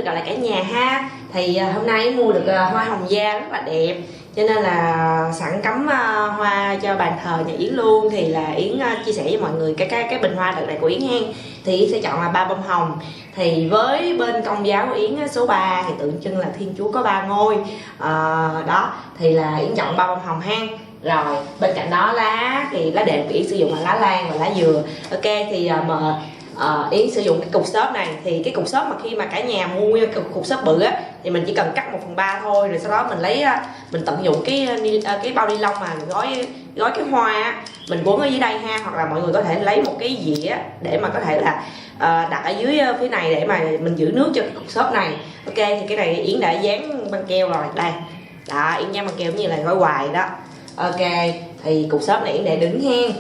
gọi là cả nhà ha. Thì hôm nay mua được hoa hồng da rất là đẹp, cho nên là sẵn cắm hoa cho bàn thờ nhà Yến luôn. Thì là Yến chia sẻ với mọi người cái bình hoa đợt này của Yến hen. Thì Yến sẽ chọn là 3 bông hồng. Thì với bên công giáo của Yến số 3 thì tượng trưng là Thiên Chúa có 3 ngôi. Đó thì là Yến chọn 3 bông hồng ha. Rồi bên cạnh đó lá thì lá đẹp Yến sử dụng là lá lan và lá dừa. Ok thì Yến sử dụng cái cục xốp này. Thì cái cục xốp mà khi mà cả nhà mua cục xốp bự á thì mình chỉ cần cắt 1/3 thôi, rồi sau đó mình lấy mình tận dụng cái bao ni lông mà gói cái hoa á, mình quấn ở dưới đây ha. Hoặc là mọi người có thể lấy một cái dĩa để mà có thể là đặt ở dưới phía này để mà mình giữ nước cho cái cục xốp này. Ok thì cái này Yến đã dán băng keo rồi đây đó, Yến dán băng keo như là gói hoài đó. Ok thì cục xốp này Yến để đứng hen.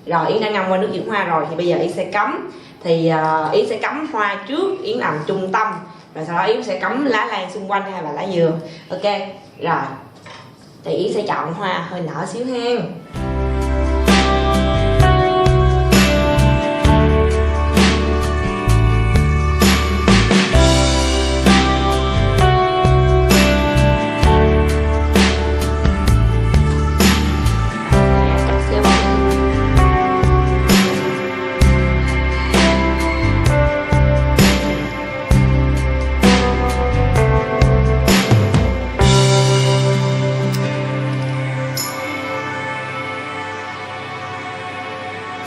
Rồi Yến đã ngâm qua nước dưỡng hoa rồi thì bây giờ Yến sẽ cắm. Thì Yến sẽ cắm hoa trước, Yến làm trung tâm, rồi sau đó Yến sẽ cắm lá lan xung quanh hay là lá dừa. Ok rồi thì Yến sẽ chọn hoa hơi nở xíu hen.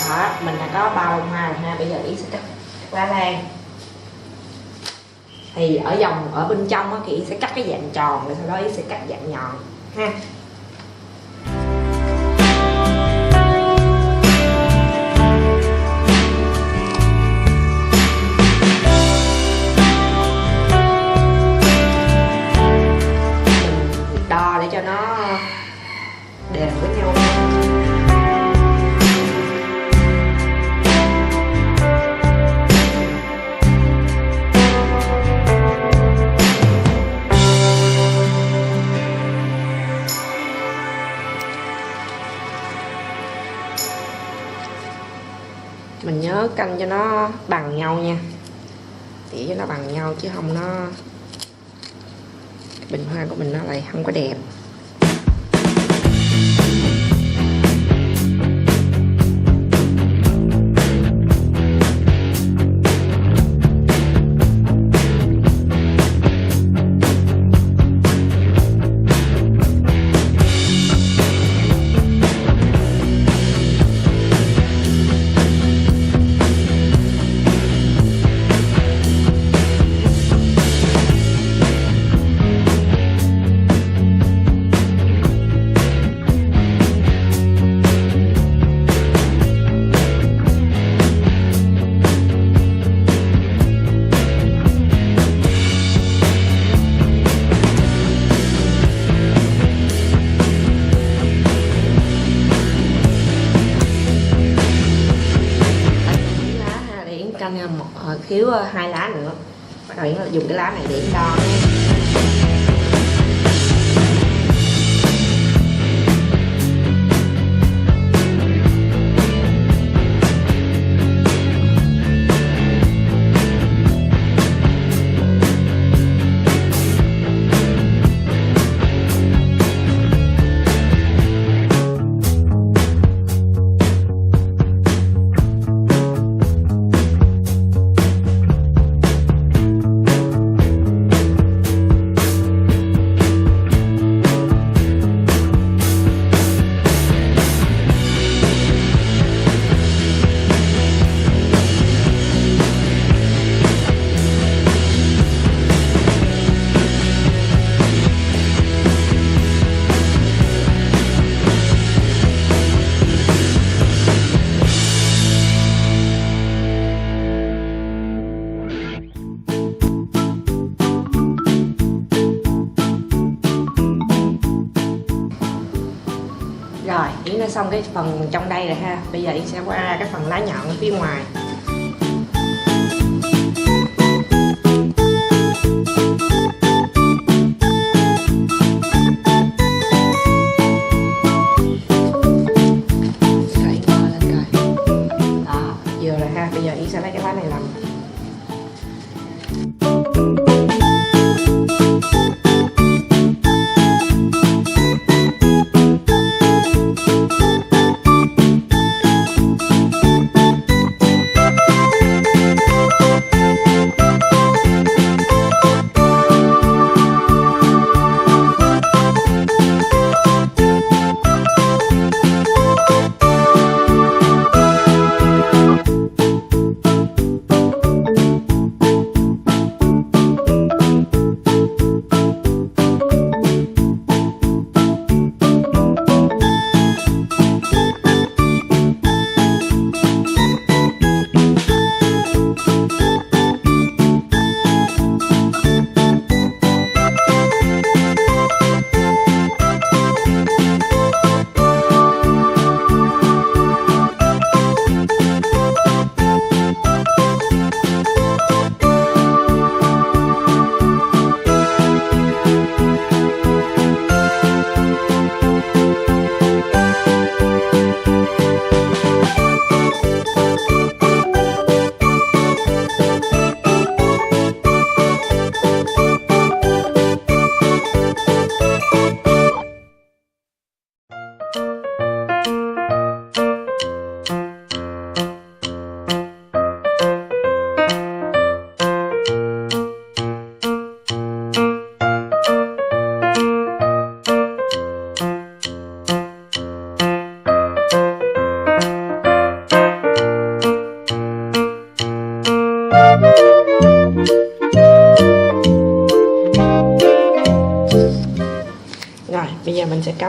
Đó, mình đã có 3 bông hoa rồi ha. Bây giờ Yến sẽ cắt lá lan. Thì ở vòng ở bên trong á, thì Yến sẽ cắt cái dạng tròn, rồi sau đó Yến sẽ cắt dạng nhọn ha. Mình đo để cho nó đều với nhau. Mình nhớ canh cho nó bằng nhau nha, tỉa cho nó bằng nhau chứ không nó bình hoa của mình nó lại không có đẹp. Canh một khiếu 2 lá nữa, bắt đầu Yến dùng cái lá này để đo. Rồi, Yến đã xong cái phần trong đây rồi ha. Bây giờ Yến sẽ qua cái phần lá nhọn ở phía ngoài. Đó, vừa rồi ha. Bây giờ Yến sẽ lấy cái lá này làm.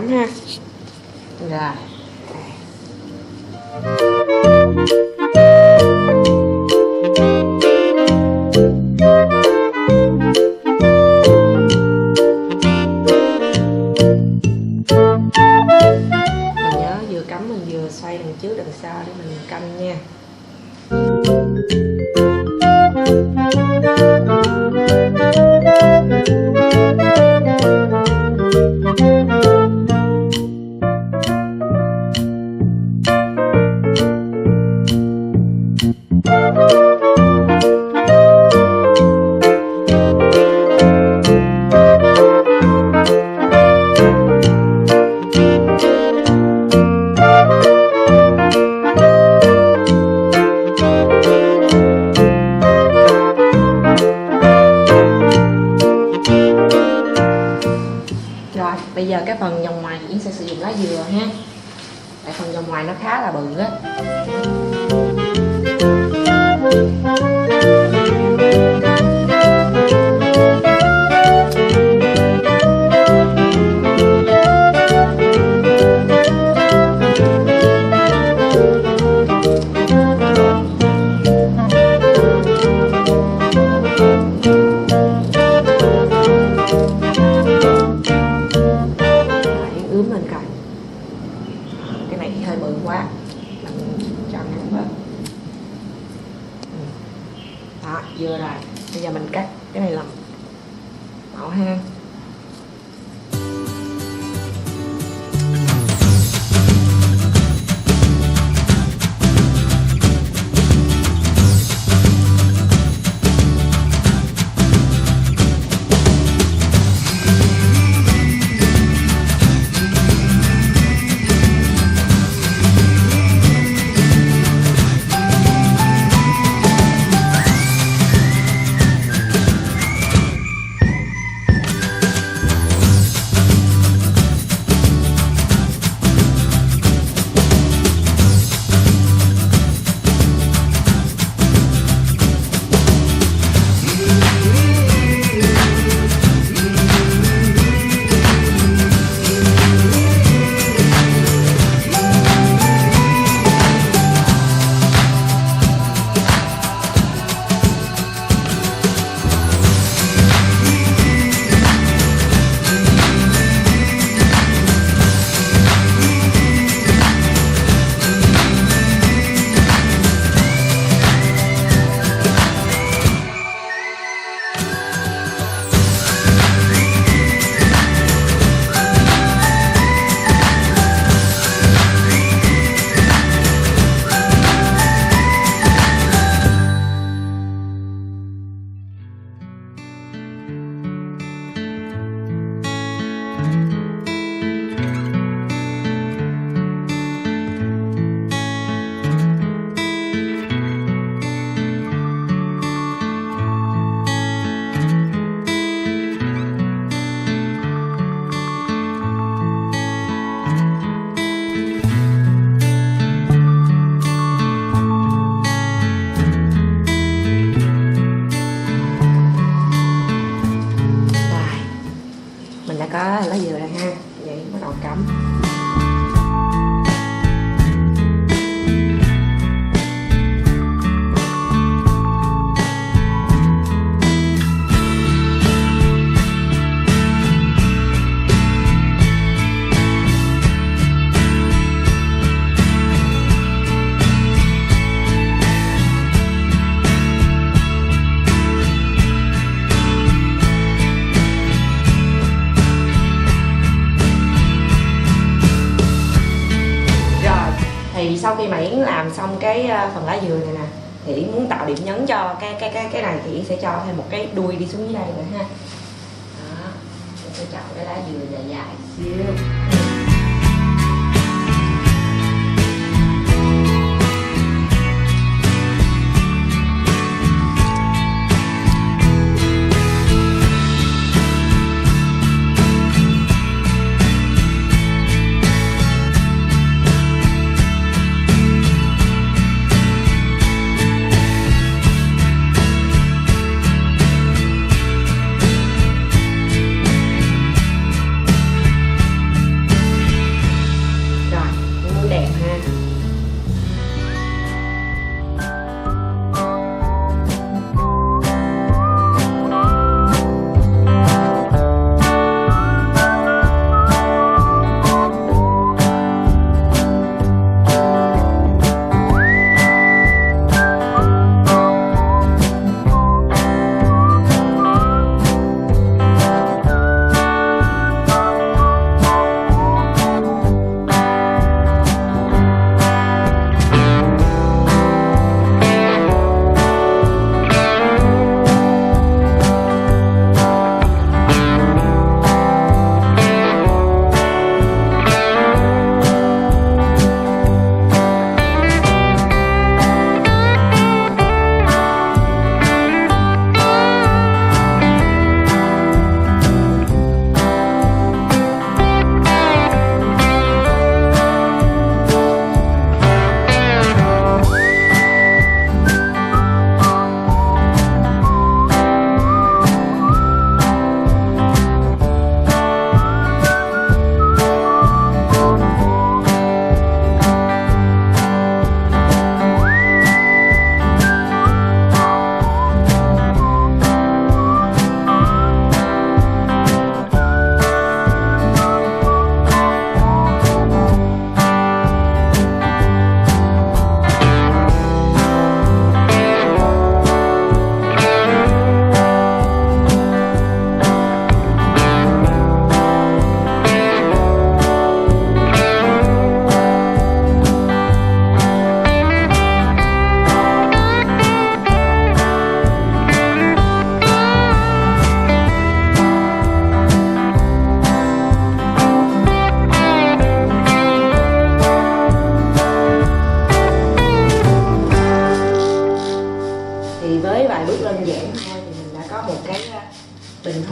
cắm ha. Rồi. Mình nhớ vừa cắm mình vừa xoay đằng trước đằng sau để mình canh nha. Rồi, bây giờ cái phần vòng ngoài Yến sẽ sử dụng lá dừa ha. Tại phần vòng ngoài nó khá là bự á. Cái này hơi bự quá, mình cho ngắn bớt. Đó, vừa rồi. Bây giờ mình cắt cái này làm mẫu ha. Có lá dừa rồi ha, vậy bắt đầu cắm. Thì sau khi mà Yến làm xong cái phần lá dừa này nè, thì Yến muốn tạo điểm nhấn cho cái này thì Yến sẽ cho thêm một cái đuôi đi xuống dưới đây nữa ha. Đó, Yến sẽ chọn cái lá dừa dài dài xíu.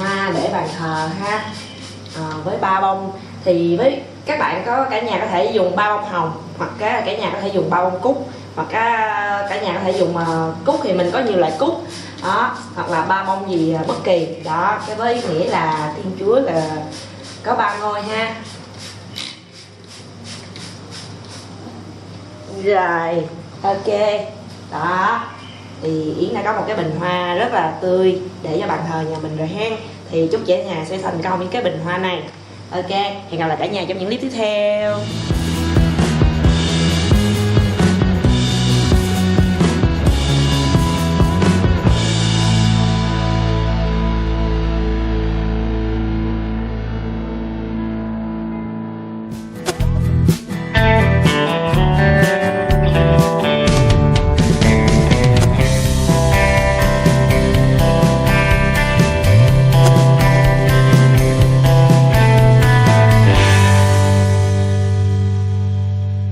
hoa để bàn thờ ha. Với 3 bông thì với các bạn cả nhà có thể dùng 3 bông hồng, hoặc cả nhà có thể dùng 3 bông cúc, hoặc cả nhà có thể dùng cúc thì mình có nhiều loại cúc đó, hoặc là 3 bông gì bất kỳ đó, cái với ý nghĩa là Thiên Chúa là có 3 ngôi ha. Rồi ok đó, thì Yến đã có một cái bình hoa rất là tươi để cho bàn thờ nhà mình rồi hen. Thì chúc cả nhà sẽ thành công những cái bình hoa này. Ok, hẹn gặp lại cả nhà trong những clip tiếp theo.